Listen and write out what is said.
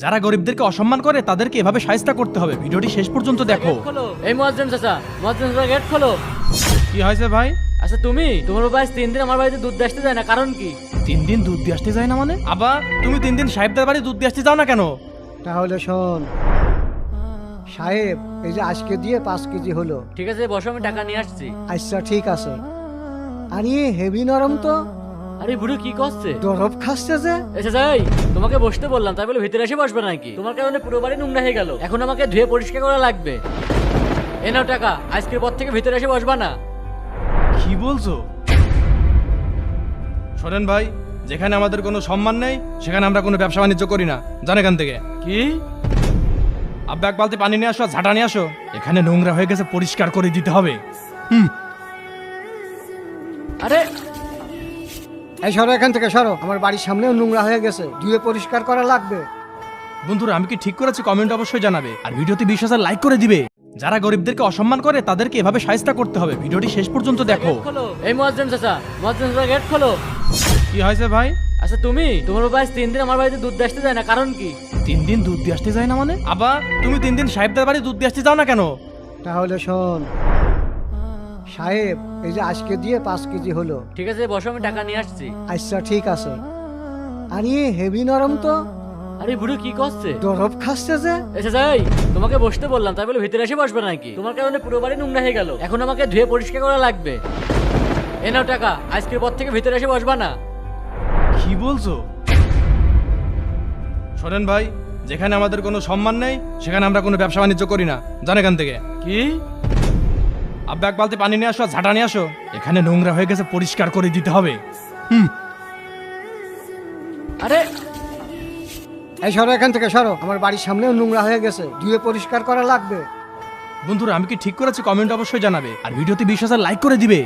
যারা গরিবদেরকে অসম্মান করে তাদেরকে এভাবে শায়েস্তা করতে হবে। ভিডিওটি শেষ পর্যন্ত দেখো। এই মুয়াজ্জিন চাচা, মুয়াজ্জিন চাচা গেট খোলো। কি হয়েছে ভাই? আচ্ছা তোমার বাবা 3 দিন আমার বাড়িতে দুধ দিয়ে আসতে যায় না, কারণ কি? 3 দিন দুধ দিয়ে আসতে যায় না মানে? আবা তুমি 3 দিন সাহেবদের বাড়ি দুধ দিয়ে আসতে যাও না কেন? তাহলে শোন সাহেব, এই যে আজকে দিয়ে 5 কেজি হলো। ঠিক আছে বসো, আমি টাকা নিয়ে আসছি। আচ্ছা ঠিক আছে। আরে হেভি নরম তো, আরে বুড়ো কি করছে? দরব খাচ্ছে যে। এসে যাই, তোমাকে বসতে বললাম, তাই বলে ভিতরে এসে বসবে নাকি? তোমার কারণে পুরো বাড়ি নোংরা হয়ে গেল, এখন আমাকে ধুয়ে পরিষ্কার করা লাগবে। এ নাও টাকা, আজকের পর থেকে ভিতরে এসে বসবা না। কি বলছো? শোনেন ভাই, যেখানে আমাদের কোনো সম্মান নেই সেখানে আমরা কোনো ব্যবসা বাণিজ্য করি না। জান এখান থেকে। কি? আব্বা এক বালতি পানি নিয়ে আসো, ঝাঁটা নিয়ে আসো। এখানে নোংরা হয়ে গেছে, পরিষ্কার করে দিতে হবে। আরে এই সরো এখান থেকে, সরো। আমার বাড়ির সামনেও নোংরা হয়ে গেছে, ধুয়ে পরিষ্কার করা লাগবে। বন্ধুরা, আমি কি ঠিক করেছি কমেন্ট অবশ্যই জানাবে, আর ভিডিওতে 20,000 লাইক করে দিবে। যারা গরিবদেরকে অসম্মান করে তাদেরকে এভাবে শায়েস্তা করতে হবে। ভিডিওটি শেষ পর্যন্ত দেখো। গেট খোলো। এই মুয়াজ্জিন চাচা, মুয়াজ্জিন চাচা গেট খোলো। কি হয়েছে ভাই? আচ্ছা তোমার বাবা 3 দিন আমার বাড়িতে দুধ দিয়ে আসতে যায় না, কারণ কি? 3 দিন দুধ দিয়ে আসতে যায় না মানে? আবা তুমি 3 দিন সাহেবদের বাড়ি দুধ দিয়ে আসতে যাও না কেন? তাহলে শোন সাহেব, এই যে আজকে দিয়ে 5 কেজি হলো। ঠিক আছে বসো, আমি টাকা নিয়ে আসছি। আচ্ছা ঠিক আছে। আরে হেভি নরম তো, আরে বুড়ো কি করছে? দরব খাচ্ছে যে। এসে যাই, তোমাকে বসতে বললাম, তাই বলে ভিতরে এসে বসবে নাকি? তোমার কারণে পুরো বাড়ি নোংরা হয়ে গেল, এখন আমাকে ধুয়ে পরিষ্কার করা লাগবে। এ নাও টাকা, আজকের পর থেকে ভিতরে এসে বসবা না। কি বলছো? শোনেন ভাই, যেখানে আমাদের কোনো সম্মান নেই সেখানে আমরা কোনো ব্যবসা বাণিজ্য করি না। জান এখান থেকে। কি? আব্বা এক বালতি পানি নিয়ে আসো, ঝাঁটা নিয়ে আসো। এখানে নোংরা হয়ে গেছে, পরিষ্কার করে দিতে হবে। আরে এই সরো এখান থেকে, সরো। আমার বাড়ির সামনেও নোংরা হয়ে গেছে, ধুয়ে পরিষ্কার করা লাগবে। বন্ধুরা, আমি কি ঠিক করেছি কমেন্ট অবশ্যই জানাবে, আর ভিডিওতে 20,000 লাইক করে দিবে।